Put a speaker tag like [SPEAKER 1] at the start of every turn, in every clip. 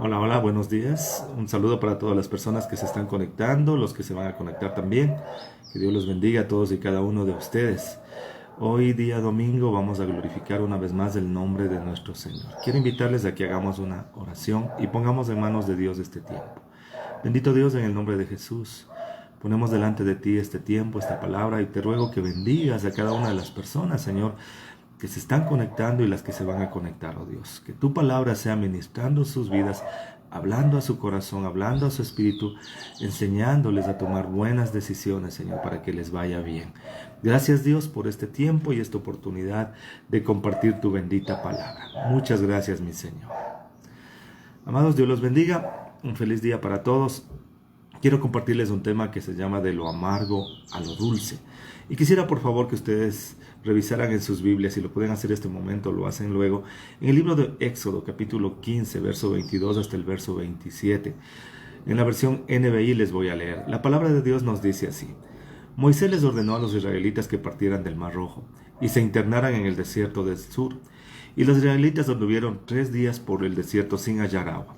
[SPEAKER 1] Hola, hola, buenos días. Un saludo para todas las personas que se están conectando, los que se van a conectar también. Que Dios los bendiga a todos y cada uno de ustedes. Hoy día domingo vamos a glorificar una vez más el nombre de nuestro Señor. Quiero invitarles a que hagamos una oración y pongamos en manos de Dios este tiempo. Bendito Dios, en el nombre de Jesús, ponemos delante de ti este tiempo, esta palabra, y te ruego que bendigas a cada una de las personas, Señor, que se están conectando y las que se van a conectar, oh Dios. Que tu palabra sea ministrando sus vidas, hablando a su corazón, hablando a su espíritu, enseñándoles a tomar buenas decisiones, Señor, para que les vaya bien. Gracias, Dios, por este tiempo y esta oportunidad de compartir tu bendita palabra. Muchas gracias, mi Señor. Amados, Dios los bendiga. Un feliz día para todos. Quiero compartirles un tema que se llama de lo amargo a lo dulce. Y quisiera por favor que ustedes revisaran en sus Biblias, si lo pueden hacer este momento, lo hacen luego, en el libro de Éxodo, capítulo 15, verso 22 hasta el verso 27. En la versión NBI les voy a leer. La palabra de Dios nos dice así: Moisés les ordenó a los israelitas que partieran del Mar Rojo y se internaran en el desierto del sur. Y los israelitas anduvieron 3 días por el desierto sin hallar agua.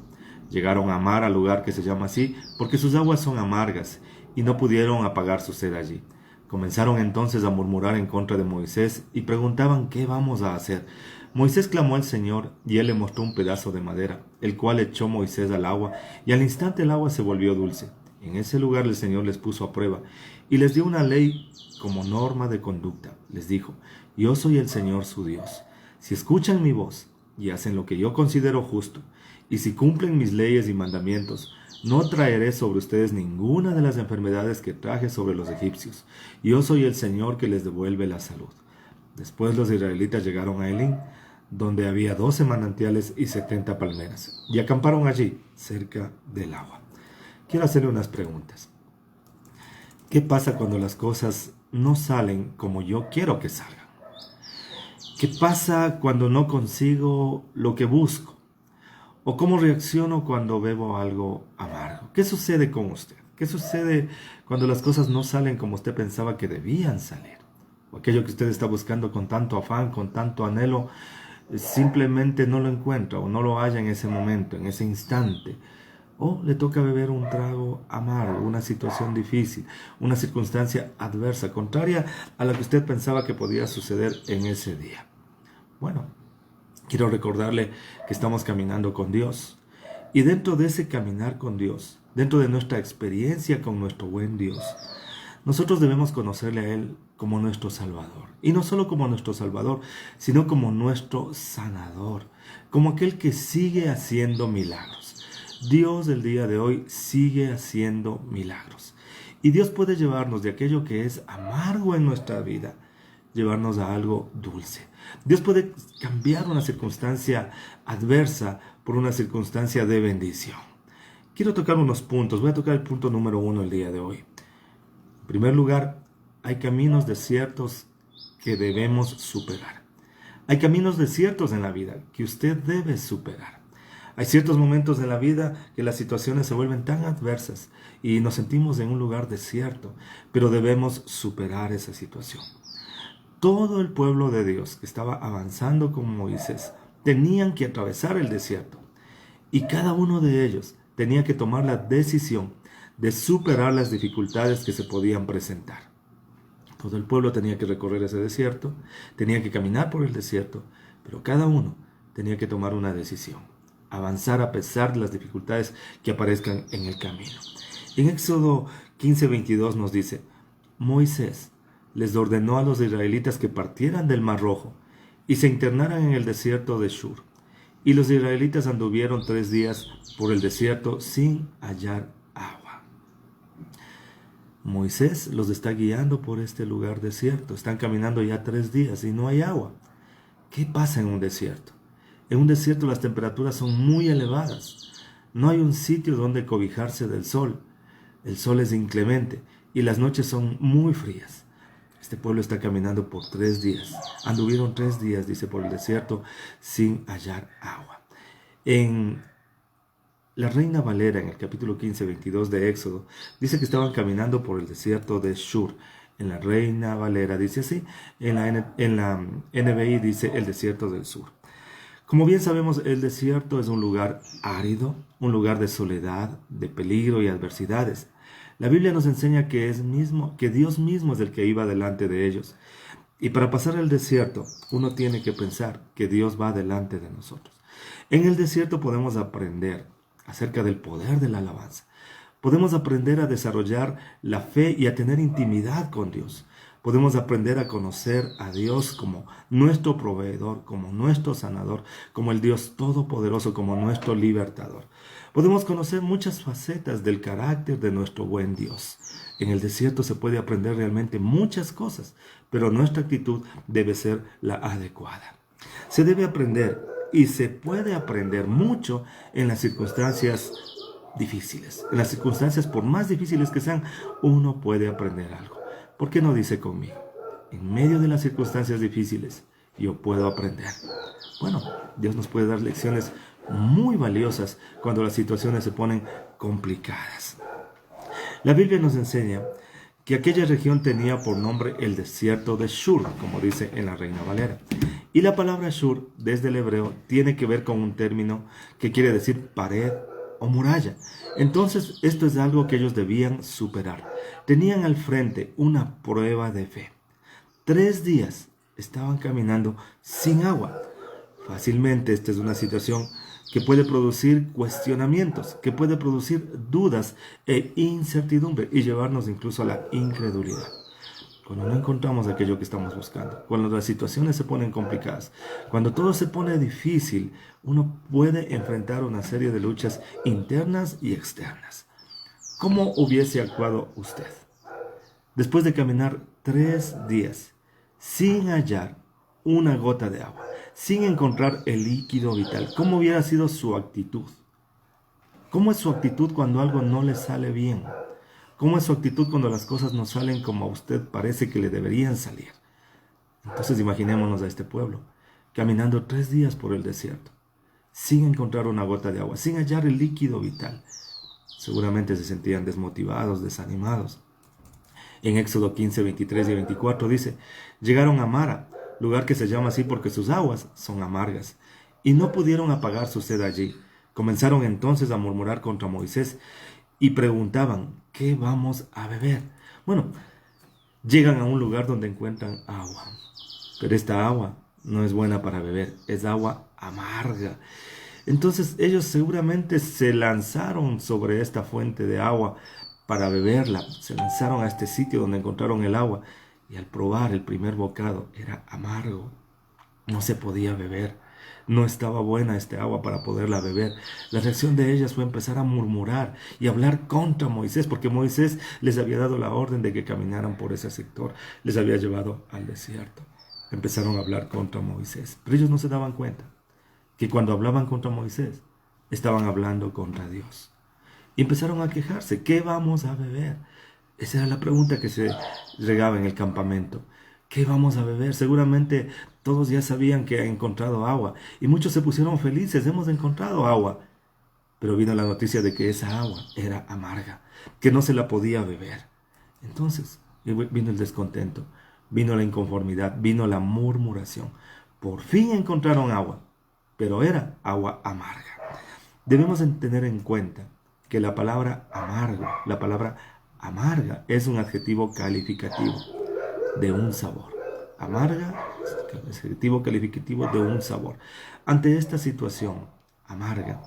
[SPEAKER 1] Llegaron a Mar, al lugar que se llama así, porque sus aguas son amargas, y no pudieron apagar su sed allí. Comenzaron entonces a murmurar en contra de Moisés, y preguntaban: ¿qué vamos a hacer? Moisés clamó al Señor, y él le mostró un pedazo de madera, el cual echó Moisés al agua, y al instante el agua se volvió dulce. En ese lugar el Señor les puso a prueba, y les dio una ley como norma de conducta. Les dijo: Yo soy el Señor su Dios. Si escuchan mi voz, y hacen lo que yo considero justo, y si cumplen mis leyes y mandamientos, no traeré sobre ustedes ninguna de las enfermedades que traje sobre los egipcios. Yo soy el Señor que les devuelve la salud. Después los israelitas llegaron a Elim, donde había 12 manantiales y 70 palmeras, y acamparon allí, cerca del agua. Quiero hacerle unas preguntas. ¿Qué pasa cuando las cosas no salen como yo quiero que salgan? ¿Qué pasa cuando no consigo lo que busco? ¿O cómo reacciono cuando bebo algo amargo? ¿Qué sucede con usted? ¿Qué sucede cuando las cosas no salen como usted pensaba que debían salir? O aquello que usted está buscando con tanto afán, con tanto anhelo, simplemente no lo encuentra o no lo halla en ese momento, en ese instante. O le toca beber un trago amargo, una situación difícil, una circunstancia adversa, contraria a la que usted pensaba que podía suceder en ese día. Bueno, quiero recordarle que estamos caminando con Dios. Y dentro de ese caminar con Dios, dentro de nuestra experiencia con nuestro buen Dios, nosotros debemos conocerle a Él como nuestro Salvador. Y no solo como nuestro Salvador, sino como nuestro sanador, como aquel que sigue haciendo milagros. Dios el día de hoy sigue haciendo milagros. Y Dios puede llevarnos de aquello que es amargo en nuestra vida, llevarnos a algo dulce. Dios puede cambiar una circunstancia adversa por una circunstancia de bendición. Quiero tocar unos puntos. Voy a tocar el punto número 1 el día de hoy. En primer lugar, hay caminos desiertos que debemos superar. Hay caminos desiertos en la vida que usted debe superar. Hay ciertos momentos en la vida que las situaciones se vuelven tan adversas y nos sentimos en un lugar desierto, pero debemos superar esa situación. Todo el pueblo de Dios que estaba avanzando con Moisés tenían que atravesar el desierto, y cada uno de ellos tenía que tomar la decisión de superar las dificultades que se podían presentar. Todo el pueblo tenía que recorrer ese desierto, tenía que caminar por el desierto, pero cada uno tenía que tomar una decisión: avanzar a pesar de las dificultades que aparezcan en el camino. En Éxodo 15:22 nos dice: Moisés les ordenó a los israelitas que partieran del Mar Rojo y se internaran en el desierto de Shur. Y los israelitas anduvieron 3 días por el desierto sin hallar agua. Moisés los está guiando por este lugar desierto. Están caminando ya 3 días y no hay agua. ¿Qué pasa en un desierto? En un desierto las temperaturas son muy elevadas. No hay un sitio donde cobijarse del sol. El sol es inclemente y las noches son muy frías. Este pueblo está caminando por 3 días. Anduvieron 3 días, dice, por el desierto sin hallar agua. En la Reina Valera, en el capítulo 15:22 de Éxodo, dice que estaban caminando por el desierto de Shur. En la Reina Valera dice así, en la NBI dice el desierto del sur. Como bien sabemos, el desierto es un lugar árido, un lugar de soledad, de peligro y adversidades. La Biblia nos enseña que Dios mismo es el que iba delante de ellos. Y para pasar el desierto, uno tiene que pensar que Dios va delante de nosotros. En el desierto podemos aprender acerca del poder de la alabanza. Podemos aprender a desarrollar la fe y a tener intimidad con Dios. Podemos aprender a conocer a Dios como nuestro proveedor, como nuestro sanador, como el Dios todopoderoso, como nuestro libertador. Podemos conocer muchas facetas del carácter de nuestro buen Dios. En el desierto se puede aprender realmente muchas cosas, pero nuestra actitud debe ser la adecuada. Se debe aprender y se puede aprender mucho en las circunstancias difíciles. En las circunstancias, por más difíciles que sean, uno puede aprender algo. ¿Por qué no dice conmigo? En medio de las circunstancias difíciles, yo puedo aprender. Bueno, Dios nos puede dar lecciones muy valiosas cuando las situaciones se ponen complicadas. La Biblia nos enseña que aquella región tenía por nombre el desierto de Shur, como dice en la Reina Valera. Y la palabra Shur, desde el hebreo, tiene que ver con un término que quiere decir pared o muralla. Entonces, esto es algo que ellos debían superar. Tenían al frente una prueba de fe. 3 días estaban caminando sin agua. Fácilmente esta es una situación que puede producir cuestionamientos, que puede producir dudas e incertidumbre y llevarnos incluso a la incredulidad. Cuando no encontramos aquello que estamos buscando, cuando las situaciones se ponen complicadas, cuando todo se pone difícil, uno puede enfrentar una serie de luchas internas y externas. ¿Cómo hubiese actuado usted? Después de caminar 3 días sin hallar una gota de agua, sin encontrar el líquido vital, ¿cómo hubiera sido su actitud? ¿Cómo es su actitud cuando algo no le sale bien? ¿Cómo es su actitud cuando las cosas no salen como a usted parece que le deberían salir? Entonces imaginémonos a este pueblo, caminando 3 días por el desierto, sin encontrar una gota de agua, sin hallar el líquido vital. Seguramente se sentían desmotivados, desanimados. En Éxodo 15, 23 y 24 dice, llegaron a Mara, lugar que se llama así porque sus aguas son amargas, y no pudieron apagar su sed allí. Comenzaron entonces a murmurar contra Moisés y preguntaban, ¿qué vamos a beber? Bueno, llegan a un lugar donde encuentran agua, pero esta agua no es buena para beber, es agua amarga. Entonces ellos seguramente se lanzaron sobre esta fuente de agua para beberla, se lanzaron a este sitio donde encontraron el agua y al probar el primer bocado era amargo, no se podía beber. No estaba buena este agua para poderla beber. La reacción de ellas fue empezar a murmurar y hablar contra Moisés, porque Moisés les había dado la orden de que caminaran por ese sector, les había llevado al desierto. Empezaron a hablar contra Moisés, pero ellos no se daban cuenta que cuando hablaban contra Moisés, estaban hablando contra Dios. Y empezaron a quejarse, ¿qué vamos a beber? Esa era la pregunta que se regaba en el campamento. ¿Qué vamos a beber? Seguramente todos ya sabían que han encontrado agua y muchos se pusieron felices, hemos encontrado agua. Pero vino la noticia de que esa agua era amarga, que no se la podía beber. Entonces vino el descontento, vino la inconformidad, vino la murmuración. Por fin encontraron agua, pero era agua amarga. Debemos tener en cuenta que la palabra amarga es un adjetivo calificativo de un sabor. Amarga es adjetivo calificativo de un sabor. Ante esta situación amarga,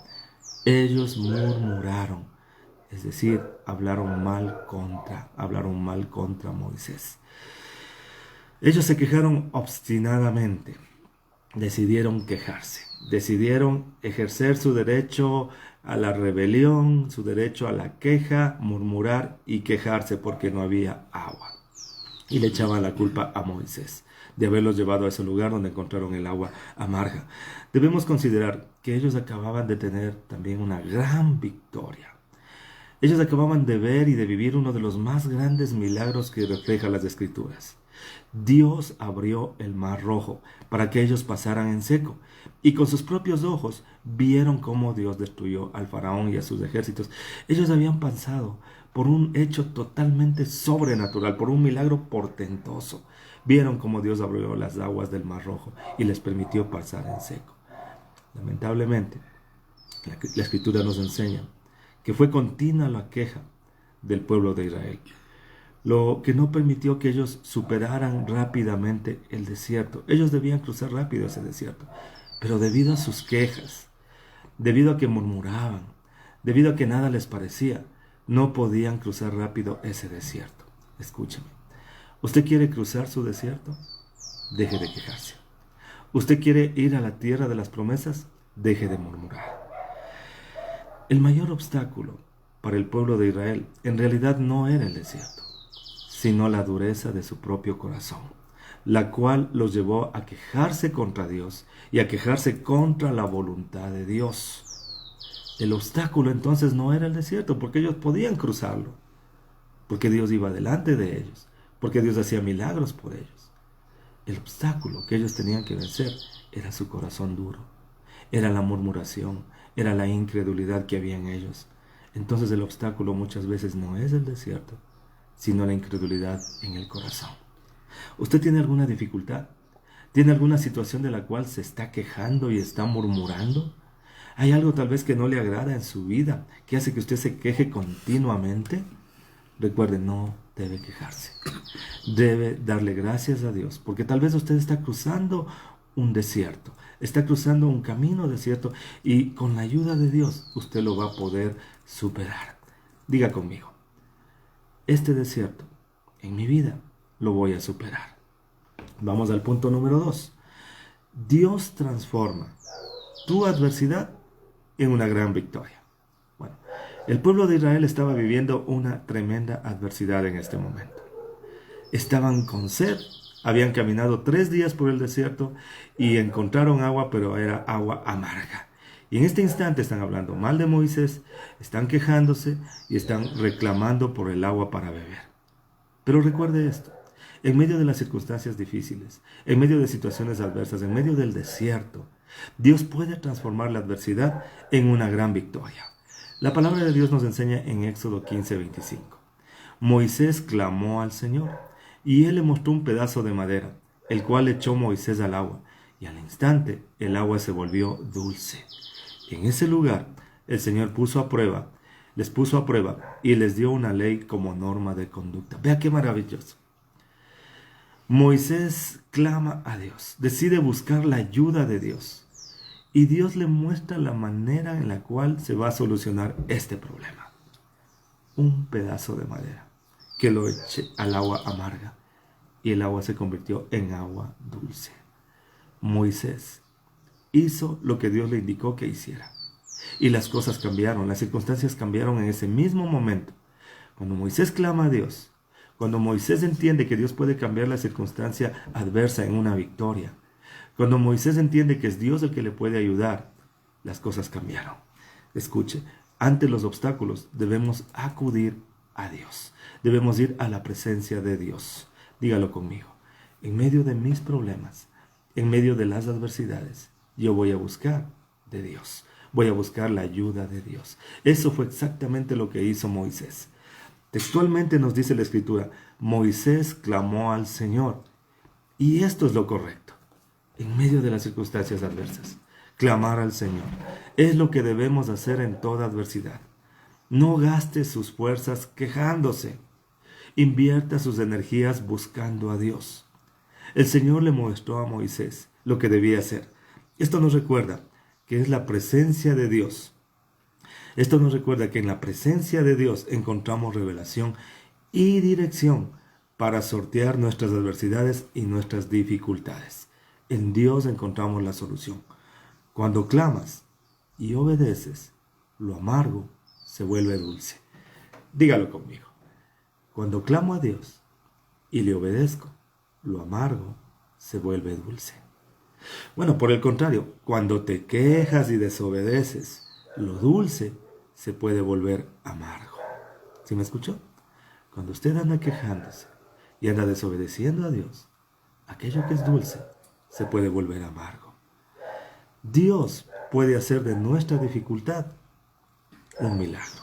[SPEAKER 1] ellos murmuraron, es decir, hablaron mal contra Moisés. Ellos se quejaron obstinadamente, decidieron quejarse, decidieron ejercer su derecho a la rebelión, su derecho a la queja, murmurar y quejarse porque no había agua. Y le echaban la culpa a Moisés de haberlos llevado a ese lugar donde encontraron el agua amarga. Debemos considerar que ellos acababan de tener también una gran victoria. Ellos acababan de ver y de vivir uno de los más grandes milagros que refleja las Escrituras. Dios abrió el mar rojo para que ellos pasaran en seco, y con sus propios ojos vieron cómo Dios destruyó al faraón y a sus ejércitos. Ellos habían pasado por un hecho totalmente sobrenatural, por un milagro portentoso. Vieron cómo Dios abrió las aguas del mar rojo y les permitió pasar en seco. Lamentablemente, la Escritura nos enseña que fue continua la queja del pueblo de Israel, lo que no permitió que ellos superaran rápidamente el desierto. Ellos debían cruzar rápido ese desierto, pero debido a sus quejas, debido a que murmuraban, debido a que nada les parecía, no podían cruzar rápido ese desierto. Escúchame, ¿usted quiere cruzar su desierto? Deje de quejarse. ¿Usted quiere ir a la tierra de las promesas? Deje de murmurar. El mayor obstáculo para el pueblo de Israel en realidad no era el desierto, sino la dureza de su propio corazón, la cual los llevó a quejarse contra Dios y a quejarse contra la voluntad de Dios. El obstáculo entonces no era el desierto, porque ellos podían cruzarlo, porque Dios iba delante de ellos, porque Dios hacía milagros por ellos. El obstáculo que ellos tenían que vencer era su corazón duro, era la murmuración, era la incredulidad que había en ellos. Entonces el obstáculo muchas veces no es el desierto, sino la incredulidad en el corazón. ¿Usted tiene alguna dificultad? ¿Tiene alguna situación de la cual se está quejando y está murmurando? ¿Hay algo tal vez que no le agrada en su vida, que hace que usted se queje continuamente? Recuerde, no debe quejarse. Debe darle gracias a Dios, porque tal vez usted está cruzando un desierto, está cruzando un camino desierto, y con la ayuda de Dios usted lo va a poder superar. Diga conmigo: este desierto en mi vida lo voy a superar. Vamos al punto número 2. Dios transforma tu adversidad en una gran victoria. Bueno, el pueblo de Israel estaba viviendo una tremenda adversidad en este momento. Estaban con sed, habían caminado 3 días por el desierto y encontraron agua, pero era agua amarga. Y en este instante están hablando mal de Moisés, están quejándose y están reclamando por el agua para beber. Pero recuerde esto: en medio de las circunstancias difíciles, en medio de situaciones adversas, en medio del desierto, Dios puede transformar la adversidad en una gran victoria. La palabra de Dios nos enseña en Éxodo 15:25. Moisés clamó al Señor, y él le mostró un pedazo de madera, el cual echó Moisés al agua, y al instante el agua se volvió dulce. En ese lugar el Señor les puso a prueba y les dio una ley como norma de conducta. Vea qué maravilloso. Moisés clama a Dios, decide buscar la ayuda de Dios, y Dios le muestra la manera en la cual se va a solucionar este problema. Un pedazo de madera que lo eche al agua amarga, y el agua se convirtió en agua dulce. Moisés hizo lo que Dios le indicó que hiciera, y las cosas cambiaron, las circunstancias cambiaron en ese mismo momento. Cuando Moisés clama a Dios, cuando Moisés entiende que Dios puede cambiar la circunstancia adversa en una victoria, cuando Moisés entiende que es Dios el que le puede ayudar, las cosas cambiaron. Escuche, ante los obstáculos debemos acudir a Dios, debemos ir a la presencia de Dios. Dígalo conmigo: en medio de mis problemas, en medio de las adversidades, yo voy a buscar de Dios, voy a buscar la ayuda de Dios. Eso fue exactamente lo que hizo Moisés. Textualmente nos dice la Escritura: Moisés clamó al Señor. Y esto es lo correcto. En medio de las circunstancias adversas, clamar al Señor es lo que debemos hacer en toda adversidad. No gaste sus fuerzas quejándose. Invierta sus energías buscando a Dios. El Señor le mostró a Moisés lo que debía hacer. Esto nos recuerda que es la presencia de Dios. Esto nos recuerda que en la presencia de Dios encontramos revelación y dirección para sortear nuestras adversidades y nuestras dificultades. En Dios encontramos la solución. Cuando clamas y obedeces, lo amargo se vuelve dulce. Dígalo conmigo: cuando clamo a Dios y le obedezco, lo amargo se vuelve dulce. Bueno, por el contrario, cuando te quejas y desobedeces, lo dulce se puede volver amargo. ¿Sí me escuchó? Cuando usted anda quejándose y anda desobedeciendo a Dios, aquello que es dulce se puede volver amargo. Dios puede hacer de nuestra dificultad un milagro.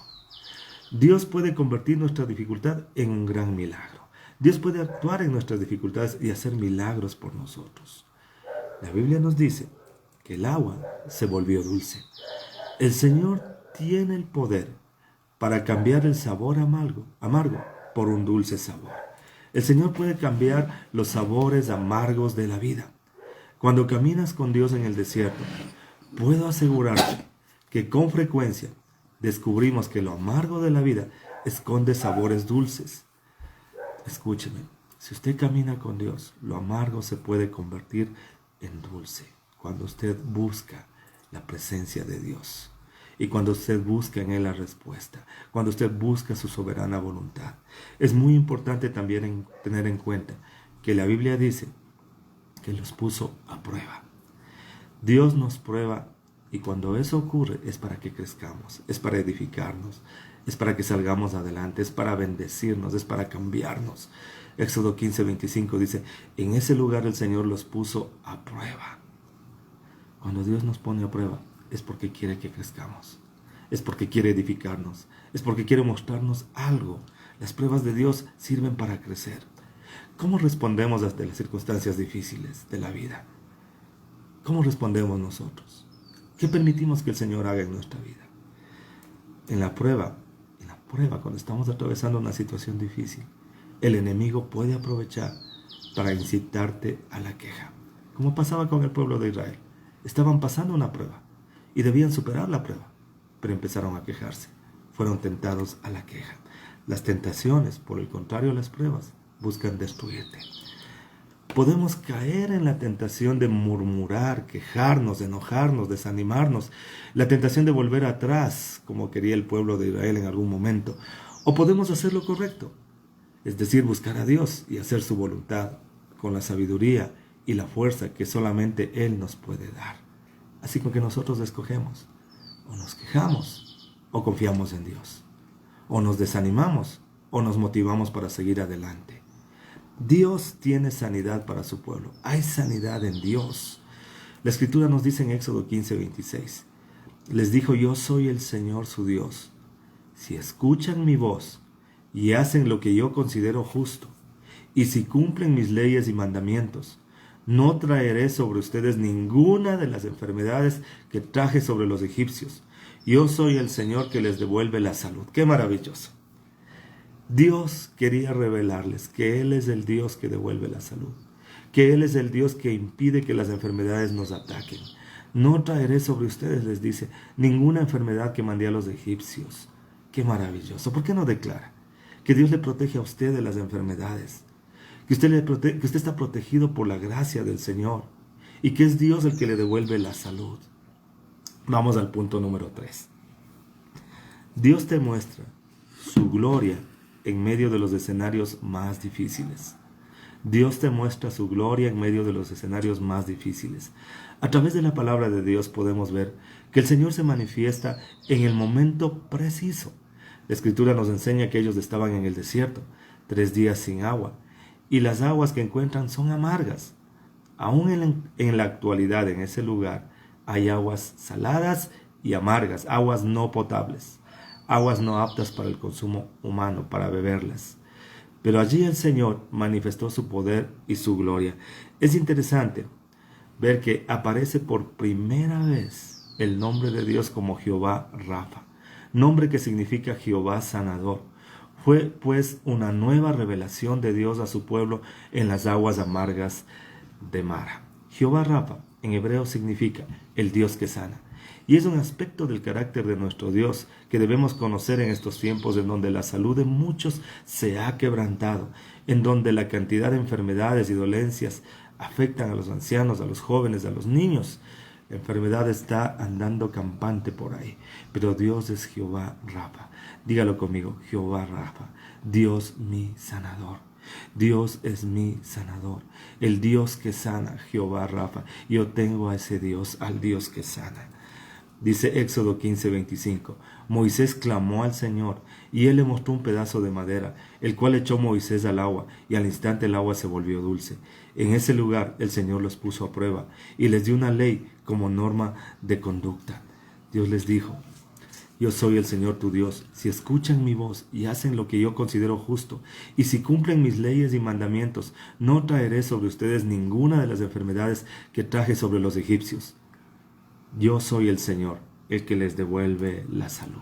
[SPEAKER 1] Dios puede convertir nuestra dificultad en un gran milagro. Dios puede actuar en nuestras dificultades y hacer milagros por nosotros. La Biblia nos dice que el agua se volvió dulce. El Señor tiene el poder para cambiar el sabor amargo por un dulce sabor. El Señor puede cambiar los sabores amargos de la vida. Cuando caminas con Dios en el desierto, puedo asegurarte que con frecuencia descubrimos que lo amargo de la vida esconde sabores dulces. Escúcheme, si usted camina con Dios, lo amargo se puede convertir en dulce cuando usted busca la presencia de Dios y cuando usted busca en Él la respuesta, cuando usted busca su soberana voluntad. Es muy importante también tener en cuenta que la Biblia dice que los puso a prueba. Dios nos prueba y cuando eso ocurre es para que crezcamos, es para edificarnos, es para que salgamos adelante, es para bendecirnos, es para cambiarnos. Éxodo 15:25 dice, en ese lugar el Señor los puso a prueba. Cuando Dios nos pone a prueba es porque quiere que crezcamos, es porque quiere edificarnos, es porque quiere mostrarnos algo. Las pruebas de Dios sirven para crecer. ¿Cómo respondemos ante las circunstancias difíciles de la vida? ¿Cómo respondemos nosotros? ¿Qué permitimos que el Señor haga en nuestra vida? En la prueba, cuando estamos atravesando una situación difícil, el enemigo puede aprovechar para incitarte a la queja. Como pasaba con el pueblo de Israel. Estaban pasando una prueba y debían superar la prueba, pero empezaron a quejarse. Fueron tentados a la queja. Las tentaciones, por el contrario a las pruebas, buscan destruirte. Podemos caer en la tentación de murmurar, quejarnos, enojarnos, desanimarnos, la tentación de volver atrás, como quería el pueblo de Israel en algún momento. O podemos hacer lo correcto, es decir, buscar a Dios y hacer su voluntad con la sabiduría y la fuerza que solamente Él nos puede dar. Así que nosotros escogemos, o nos quejamos, o confiamos en Dios, o nos desanimamos, o nos motivamos para seguir adelante. Dios tiene sanidad para su pueblo. Hay sanidad en Dios. La Escritura nos dice en Éxodo 15:26. Les dijo, yo soy el Señor su Dios. Si escuchan mi voz y hacen lo que yo considero justo, y si cumplen mis leyes y mandamientos, no traeré sobre ustedes ninguna de las enfermedades que traje sobre los egipcios. Yo soy el Señor que les devuelve la salud. ¡Qué maravilloso! Dios quería revelarles que Él es el Dios que devuelve la salud, que Él es el Dios que impide que las enfermedades nos ataquen. No traeré sobre ustedes, les dice, ninguna enfermedad que mandé a los egipcios. ¡Qué maravilloso! ¿Por qué no declara que Dios le protege a usted de las enfermedades? Que usted está protegido por la gracia del Señor y que es Dios el que le devuelve la salud. Vamos al punto número 3. Dios te muestra su gloria en medio de los escenarios más difíciles. Dios te muestra su gloria en medio de los escenarios más difíciles. A través de la palabra de Dios podemos ver que el Señor se manifiesta en el momento preciso. La Escritura nos enseña que ellos estaban en el desierto, 3 días sin agua, y las aguas que encuentran son amargas. Aún en la actualidad, en ese lugar, hay aguas saladas y amargas, aguas no potables, aguas no aptas para el consumo humano, para beberlas. Pero allí el Señor manifestó su poder y su gloria. Es interesante ver que aparece por primera vez el nombre de Dios como Jehová Rafa, nombre que significa Jehová sanador. Fue pues una nueva revelación de Dios a su pueblo en las aguas amargas de Mara. Jehová Rafa en hebreo significa el Dios que sana. Y es un aspecto del carácter de nuestro Dios que debemos conocer en estos tiempos en donde la salud de muchos se ha quebrantado, en donde la cantidad de enfermedades y dolencias afectan a los ancianos, a los jóvenes, a los niños. La enfermedad está andando campante por ahí, pero Dios es Jehová Rafa. Dígalo conmigo, Jehová Rafa, Dios mi sanador. Dios es mi sanador, el Dios que sana, Jehová Rafa. Yo tengo a ese Dios, al Dios que sana. Dice Éxodo 15:25, Moisés clamó al Señor, y él le mostró un pedazo de madera, el cual echó Moisés al agua, y al instante el agua se volvió dulce. En ese lugar el Señor los puso a prueba, y les dio una ley como norma de conducta. Dios les dijo, yo soy el Señor tu Dios. Si escuchan mi voz y hacen lo que yo considero justo, y si cumplen mis leyes y mandamientos, no traeré sobre ustedes ninguna de las enfermedades que traje sobre los egipcios. Yo soy el Señor, el que les devuelve la salud.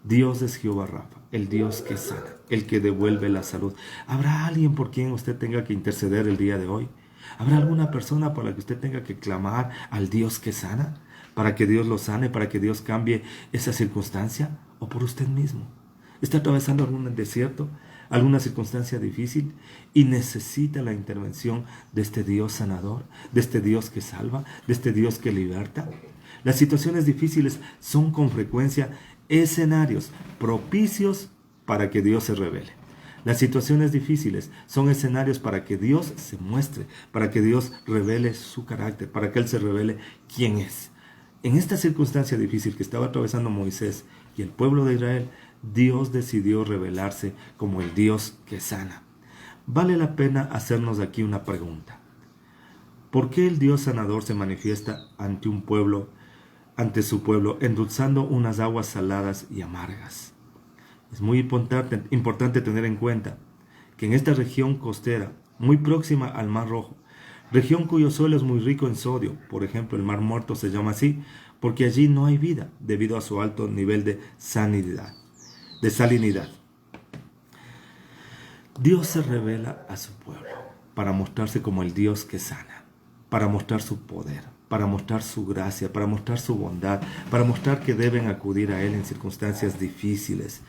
[SPEAKER 1] Dios es Jehová Rafa, el Dios que sana, el que devuelve la salud. ¿Habrá alguien por quien usted tenga que interceder el día de hoy? ¿Habrá alguna persona por la que usted tenga que clamar al Dios que sana? ¿Para que Dios lo sane? ¿Para que Dios cambie esa circunstancia? ¿O por usted mismo? ¿Está atravesando algún desierto? ¿Alguna circunstancia difícil? Y necesita la intervención de este Dios sanador, de este Dios que salva, de este Dios que liberta. Las situaciones difíciles son con frecuencia escenarios propicios para que Dios se revele. Las situaciones difíciles son escenarios para que Dios se muestre, para que Dios revele su carácter, para que Él se revele quién es. En esta circunstancia difícil que estaba atravesando Moisés y el pueblo de Israel, Dios decidió revelarse como el Dios que sana. Vale la pena hacernos aquí una pregunta. ¿Por qué el Dios sanador se manifiesta ante su pueblo, endulzando unas aguas saladas y amargas? Es muy importante tener en cuenta que en esta región costera, muy próxima al Mar Rojo, región cuyo suelo es muy rico en sodio, por ejemplo el Mar Muerto se llama así, porque allí no hay vida debido a su alto nivel de salinidad. Dios se revela a su pueblo para mostrarse como el Dios que sana, para mostrar su poder, para mostrar su gracia, para mostrar su bondad, para mostrar que deben acudir a Él en circunstancias difíciles.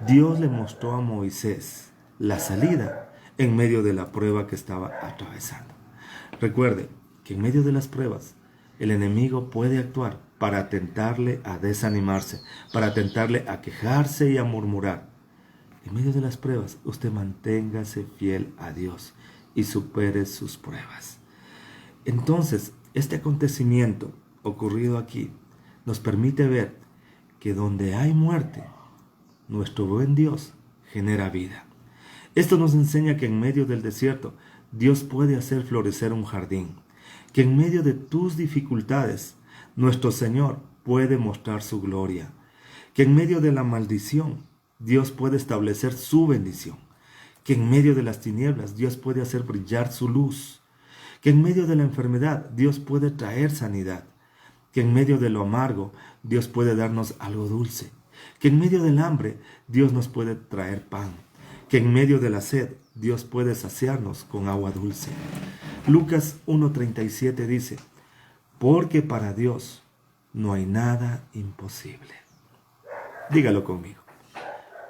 [SPEAKER 1] Dios le mostró a Moisés la salida en medio de la prueba que estaba atravesando. Recuerde que en medio de las pruebas, el enemigo puede actuar para tentarle a desanimarse, para tentarle a quejarse y a murmurar. En medio de las pruebas, usted manténgase fiel a Dios y supere sus pruebas. Entonces, este acontecimiento ocurrido aquí nos permite ver que donde hay muerte, nuestro buen Dios genera vida. Esto nos enseña que en medio del desierto, Dios puede hacer florecer un jardín, que en medio de tus dificultades, nuestro Señor puede mostrar su gloria, que en medio de la maldición, Dios puede establecer su bendición, que en medio de las tinieblas, Dios puede hacer brillar su luz, que en medio de la enfermedad, Dios puede traer sanidad, que en medio de lo amargo, Dios puede darnos algo dulce, que en medio del hambre, Dios nos puede traer pan, que en medio de la sed, Dios puede saciarnos con agua dulce. Lucas 1:37 dice, porque para Dios no hay nada imposible. Dígalo conmigo.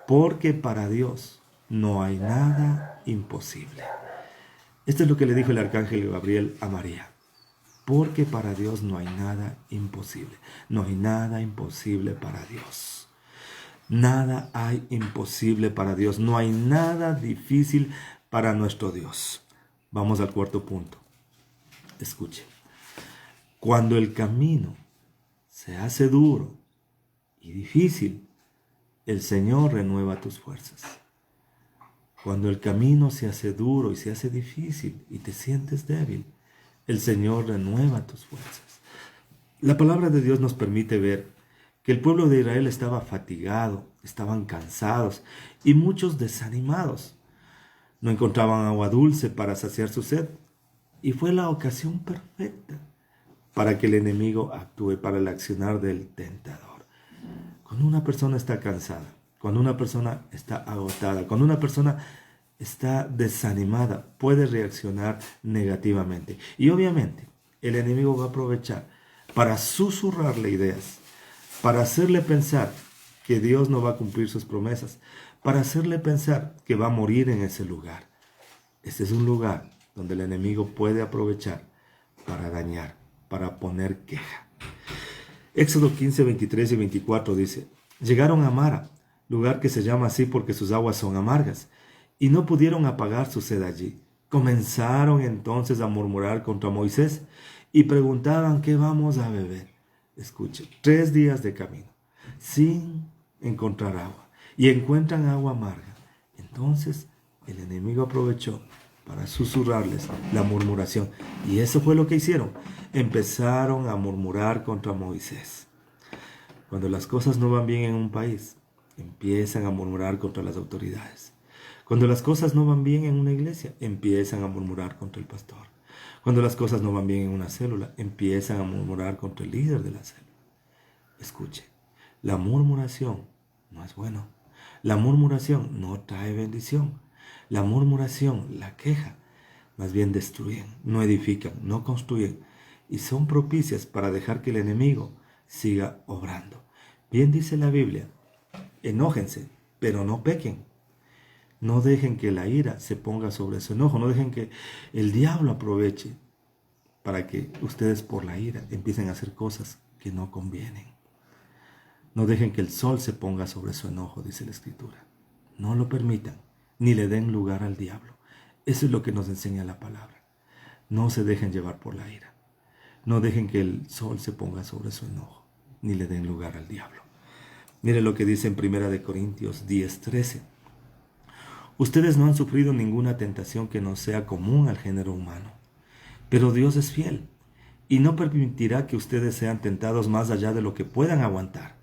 [SPEAKER 1] Porque para Dios no hay nada imposible. Esto es lo que le dijo el arcángel Gabriel a María. Porque para Dios no hay nada imposible. No hay nada imposible para Dios. Nada hay imposible para Dios. No hay nada difícil para nuestro Dios. Vamos al cuarto punto. Escuche. Cuando el camino se hace duro y difícil, el Señor renueva tus fuerzas. Cuando el camino se hace duro y se hace difícil y te sientes débil, el Señor renueva tus fuerzas. La palabra de Dios nos permite ver que el pueblo de Israel estaba fatigado, estaban cansados y muchos desanimados. No encontraban agua dulce para saciar su sed y fue la ocasión perfecta para que el enemigo actúe, para el accionar del tentador. Cuando una persona está cansada, cuando una persona está agotada, cuando una persona está desanimada, puede reaccionar negativamente. Y obviamente el enemigo va a aprovechar para susurrarle ideas, para hacerle pensar que Dios no va a cumplir sus promesas, para hacerle pensar que va a morir en ese lugar. Este es un lugar donde el enemigo puede aprovechar para dañar, para poner queja. Éxodo 15, 23 y 24 dice, llegaron a Mara, lugar que se llama así porque sus aguas son amargas, y no pudieron apagar su sed allí. Comenzaron entonces a murmurar contra Moisés y preguntaban, ¿qué vamos a beber? Escuche, 3 días de camino, sin encontrar agua, y encuentran agua amarga. Entonces el enemigo aprovechó para susurrarles la murmuración, y eso fue lo que hicieron. Empezaron a murmurar contra Moisés. Cuando las cosas no van bien en un país, empiezan a murmurar contra las autoridades. Cuando las cosas no van bien en una iglesia, empiezan a murmurar contra el pastor. Cuando las cosas no van bien en una célula, empiezan a murmurar contra el líder de la célula. Escuche, la murmuración no es bueno. La murmuración no trae bendición. La murmuración, la queja, más bien destruyen, no edifican, no construyen y son propicias para dejar que el enemigo siga obrando. Bien dice la Biblia, enójense, pero no pequen. No dejen que la ira se ponga sobre su enojo. No dejen que el diablo aproveche para que ustedes por la ira empiecen a hacer cosas que no convienen. No dejen que el sol se ponga sobre su enojo, dice la Escritura. No lo permitan, ni le den lugar al diablo. Eso es lo que nos enseña la palabra. No se dejen llevar por la ira. No dejen que el sol se ponga sobre su enojo, ni le den lugar al diablo. Mire lo que dice en 1 Corintios 10:13. Ustedes no han sufrido ninguna tentación que no sea común al género humano. Pero Dios es fiel y no permitirá que ustedes sean tentados más allá de lo que puedan aguantar.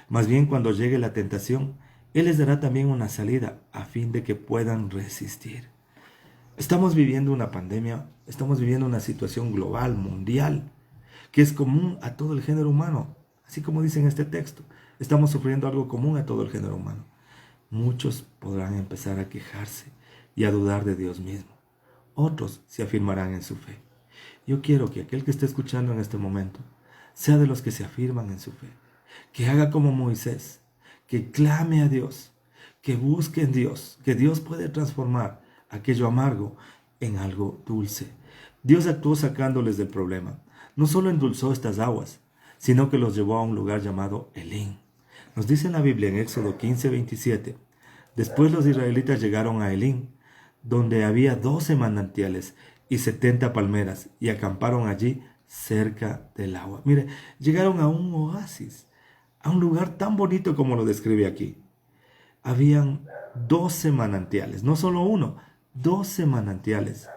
[SPEAKER 1] Más bien, cuando llegue la tentación, Él les dará también una salida a fin de que puedan resistir. Estamos viviendo una pandemia, estamos viviendo una situación global, mundial, que es común a todo el género humano. Así como dice en este texto, estamos sufriendo algo común a todo el género humano. Muchos podrán empezar a quejarse y a dudar de Dios mismo. Otros se afirmarán en su fe. Yo quiero que aquel que esté escuchando en este momento sea de los que se afirman en su fe. Que haga como Moisés, que clame a Dios, que busque en Dios, que Dios puede transformar aquello amargo en algo dulce. Dios actuó sacándoles del problema. No solo endulzó estas aguas, sino que los llevó a un lugar llamado Elín. Nos dice en la Biblia en Éxodo 15:27, después los israelitas llegaron a Elín, donde había 12 manantiales y 70 palmeras, y acamparon allí cerca del agua. Mire, llegaron a un oasis, a un lugar tan bonito como lo describe aquí. Habían 12 manantiales, no solo uno, 12 manantiales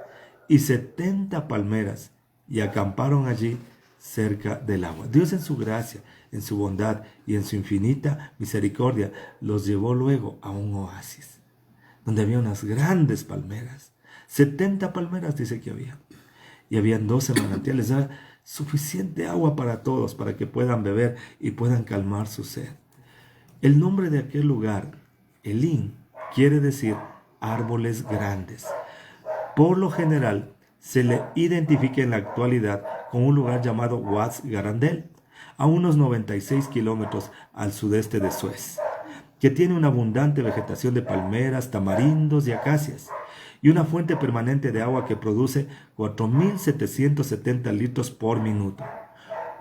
[SPEAKER 1] y 70 palmeras, y acamparon allí cerca del agua. Dios en su gracia, en su bondad y en su infinita misericordia los llevó luego a un oasis, donde había unas grandes palmeras. 70 palmeras dice que había. Y habían 12 manantiales. Era suficiente agua para todos, para que puedan beber y puedan calmar su sed. El nombre de aquel lugar, Elín, quiere decir árboles grandes. Por lo general, se le identifica en la actualidad con un lugar llamado Waz Garandel, a unos 96 kilómetros al sudeste de Suez, que tiene una abundante vegetación de palmeras, tamarindos y acacias, y una fuente permanente de agua que produce 4.770 litros por minuto.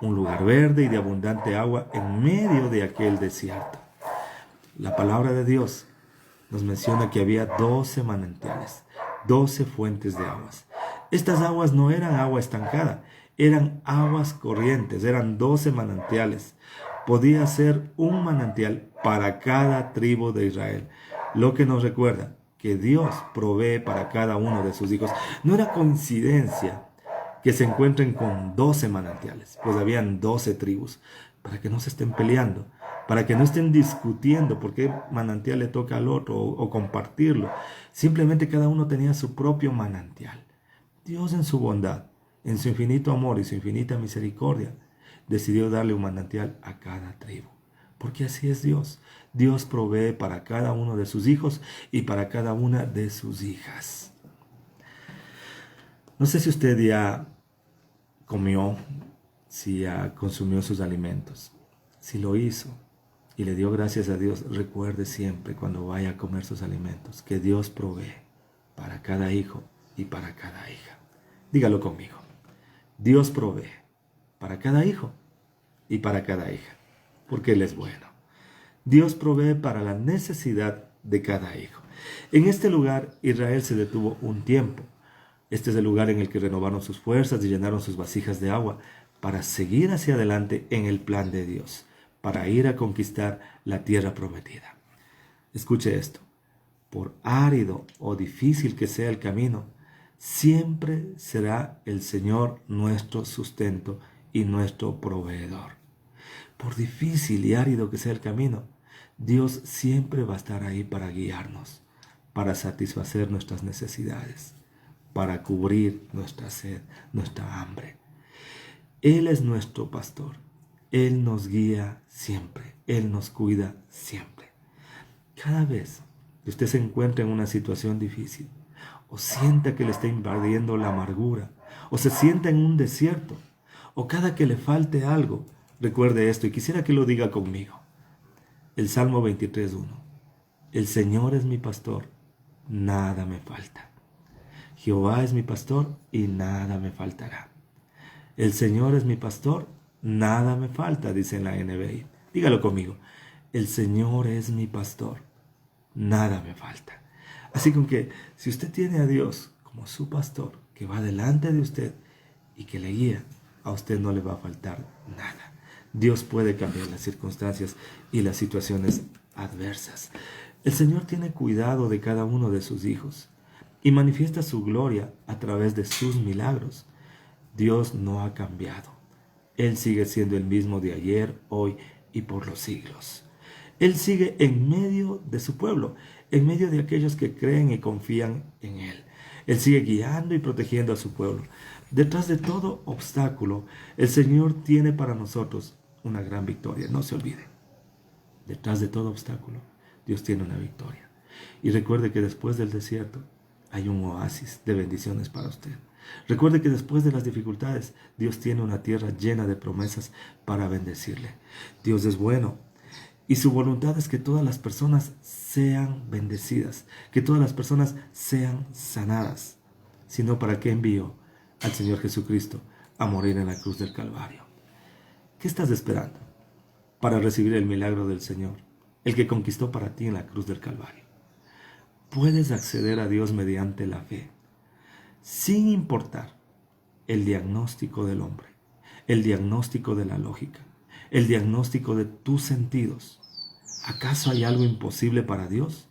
[SPEAKER 1] Un lugar verde y de abundante agua en medio de aquel desierto. La palabra de Dios nos menciona que había 12 manantiales, 12 fuentes de aguas. Estas aguas no eran agua estancada, eran aguas corrientes, eran 12 manantiales. Podía ser un manantial para cada tribu de Israel, lo que nos recuerda que Dios provee para cada uno de sus hijos. No era coincidencia que se encuentren con 12 manantiales, pues habían 12 tribus, para que no se estén peleando, para que no estén discutiendo por qué manantial le toca al otro o compartirlo. Simplemente cada uno tenía su propio manantial. Dios en su bondad, en su infinito amor y su infinita misericordia, decidió darle un manantial a cada tribu. Porque así es Dios. Dios provee para cada uno de sus hijos y para cada una de sus hijas. No sé si usted ya comió, si ya consumió sus alimentos. Si lo hizo y le dio gracias a Dios, recuerde siempre cuando vaya a comer sus alimentos que Dios provee para cada hijo y para cada hija. Dígalo conmigo. Dios provee para cada hijo y para cada hija, porque Él es bueno. Dios provee para la necesidad de cada hijo. En este lugar, Israel se detuvo un tiempo. Este es el lugar en el que renovaron sus fuerzas y llenaron sus vasijas de agua para seguir hacia adelante en el plan de Dios, para ir a conquistar la tierra prometida. Escuche esto. Por árido o difícil que sea el camino, siempre será el Señor nuestro sustento y nuestro proveedor. Por difícil y árido que sea el camino, Dios siempre va a estar ahí para guiarnos, para satisfacer nuestras necesidades. para cubrir nuestra sed, nuestra hambre. Él es nuestro pastor. Él nos guía siempre. Él nos cuida siempre. Cada vez que usted se encuentre en una situación difícil, o sienta que le está invadiendo la amargura, o se sienta en un desierto, o cada que le falte algo, recuerde esto y quisiera que lo diga conmigo. El Salmo 23:1. El Señor es mi pastor, nada me falta. Jehová es mi pastor y nada me faltará. El Señor es mi pastor, nada me falta, dice en la NBI. Dígalo conmigo. El Señor es mi pastor, nada me falta. Así que si usted tiene a Dios como su pastor, que va delante de usted y que le guía, a usted no le va a faltar nada. Dios puede cambiar las circunstancias y las situaciones adversas. El Señor tiene cuidado de cada uno de sus hijos y manifiesta su gloria a través de sus milagros. Dios no ha cambiado. Él sigue siendo el mismo de ayer, hoy y por los siglos. Él sigue en medio de su pueblo, en medio de aquellos que creen y confían en Él. Él sigue guiando y protegiendo a su pueblo. Detrás de todo obstáculo, el Señor tiene para nosotros una gran victoria. No se olvide. Detrás de todo obstáculo, Dios tiene una victoria. Y recuerde que después del desierto hay un oasis de bendiciones para usted. Recuerde que después de las dificultades, Dios tiene una tierra llena de promesas para bendecirle. Dios es bueno. Y su voluntad es que todas las personas sean bendecidas, que todas las personas sean sanadas. Sino ¿para qué envió al Señor Jesucristo a morir en la cruz del Calvario? ¿Qué estás esperando para recibir el milagro del Señor, el que conquistó para ti en la cruz del Calvario? Puedes acceder a Dios mediante la fe, sin importar el diagnóstico del hombre, el diagnóstico de la lógica, el diagnóstico de tus sentidos. ¿Acaso hay algo imposible para Dios?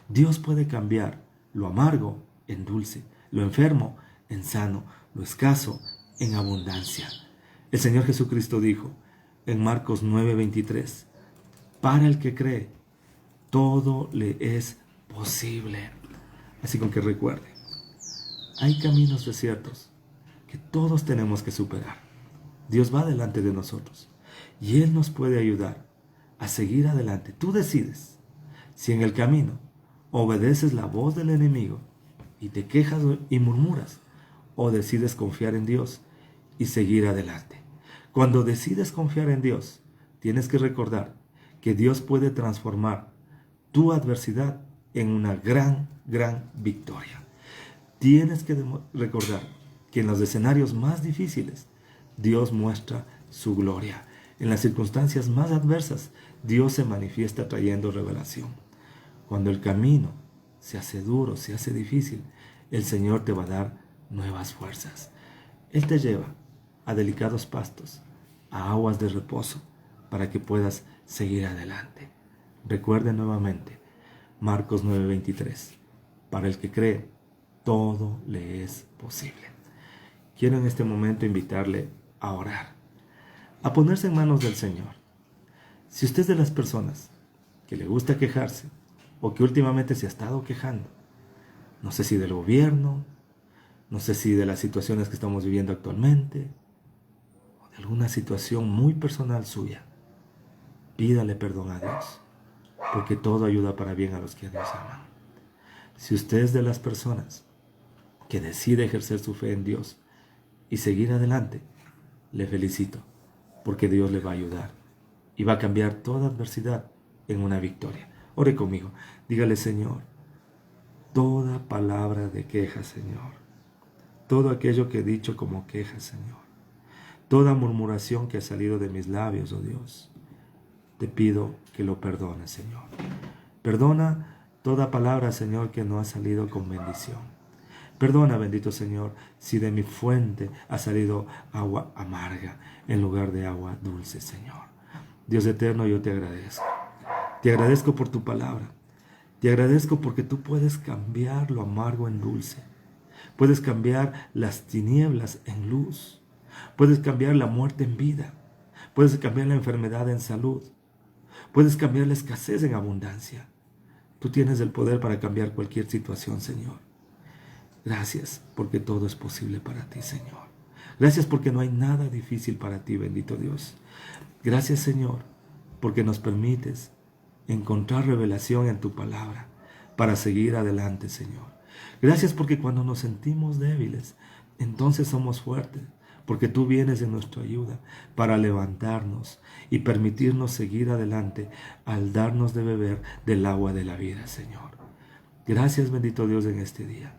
[SPEAKER 1] Dios puede cambiar lo amargo en dulce, lo enfermo en sano, lo escaso en abundancia. El Señor Jesucristo dijo en Marcos 9:23, para el que cree, todo le es posible. Así que recuerde, hay caminos desiertos que todos tenemos que superar. Dios va delante de nosotros y Él nos puede ayudar a seguir adelante. Tú decides si en el camino obedeces la voz del enemigo y te quejas y murmuras, o decides confiar en Dios y seguir adelante. Cuando decides confiar en Dios, tienes que recordar que Dios puede transformar tu adversidad en una gran victoria. Tienes que recordar que en los escenarios más difíciles, Dios muestra su gloria. En las circunstancias más adversas, Dios se manifiesta trayendo revelación. Cuando el camino se hace duro, se hace difícil, el Señor te va a dar nuevas fuerzas. Él te lleva a delicados pastos, a aguas de reposo, para que puedas seguir adelante. Recuerde nuevamente, Marcos 9:23, para el que cree, todo le es posible. Quiero en este momento invitarle a orar, a ponerse en manos del Señor. Si usted es de las personas que le gusta quejarse, o que últimamente se ha estado quejando, no sé si del gobierno, no sé si de las situaciones que estamos viviendo actualmente, o de alguna situación muy personal suya, pídale perdón a Dios, porque todo ayuda para bien a los que a Dios aman. Si usted es de las personas que decide ejercer su fe en Dios y seguir adelante, le felicito, porque Dios le va a ayudar y va a cambiar toda adversidad en una victoria. Ore conmigo, dígale: Señor, toda palabra de queja, Señor, todo aquello que he dicho como queja, Señor, toda murmuración que ha salido de mis labios, oh Dios, te pido que lo perdones, Señor. Perdona toda palabra, Señor, que no ha salido con bendición. Perdona, bendito Señor, si de mi fuente ha salido agua amarga en lugar de agua dulce, Señor. Dios eterno, yo te agradezco. Te agradezco por tu palabra. Te agradezco porque tú puedes cambiar lo amargo en dulce. Puedes cambiar las tinieblas en luz. Puedes cambiar la muerte en vida. Puedes cambiar la enfermedad en salud. Puedes cambiar la escasez en abundancia. Tú tienes el poder para cambiar cualquier situación, Señor. Gracias porque todo es posible para ti, Señor. Gracias porque no hay nada difícil para ti, bendito Dios. Gracias, Señor, porque nos permites encontrar revelación en tu palabra para seguir adelante, Señor. Gracias porque cuando nos sentimos débiles, entonces somos fuertes, porque tú vienes en nuestra ayuda para levantarnos y permitirnos seguir adelante al darnos de beber del agua de la vida, Señor. Gracias, bendito Dios, en este día.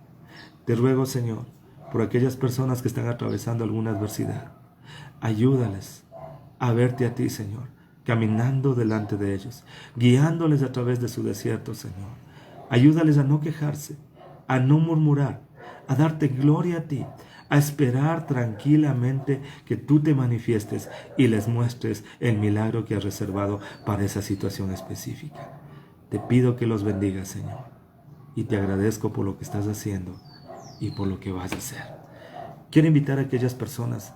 [SPEAKER 1] Te ruego, Señor, por aquellas personas que están atravesando alguna adversidad. Ayúdales a verte a ti, Señor, caminando delante de ellos, guiándoles a través de su desierto, Señor. Ayúdales a no quejarse, a no murmurar, a darte gloria a ti, a esperar tranquilamente que tú te manifiestes y les muestres el milagro que has reservado para esa situación específica. Te pido que los bendigas, Señor, y te agradezco por lo que estás haciendo y por lo que vas a hacer. Quiero invitar a aquellas personas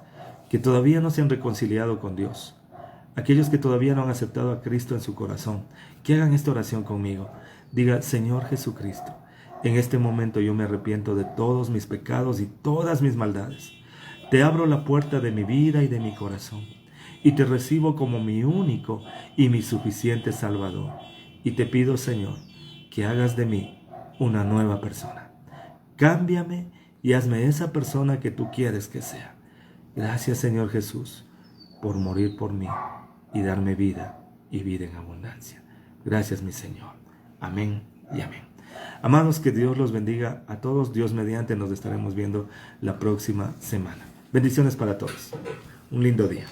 [SPEAKER 1] que todavía no se han reconciliado con Dios, aquellos que todavía no han aceptado a Cristo en su corazón, que hagan esta oración conmigo. Diga: Señor Jesucristo, en este momento yo me arrepiento de todos mis pecados y todas mis maldades. Te abro la puerta de mi vida y de mi corazón, y te recibo como mi único y mi suficiente Salvador. Y te pido, Señor, que hagas de mí una nueva persona. Cámbiame y hazme esa persona que tú quieres que sea. Gracias, Señor Jesús, por morir por mí y darme vida y vida en abundancia. Gracias, mi Señor. Amén y amén. Amados, que Dios los bendiga a todos. Dios mediante nos estaremos viendo la próxima semana. Bendiciones para todos. Un lindo día.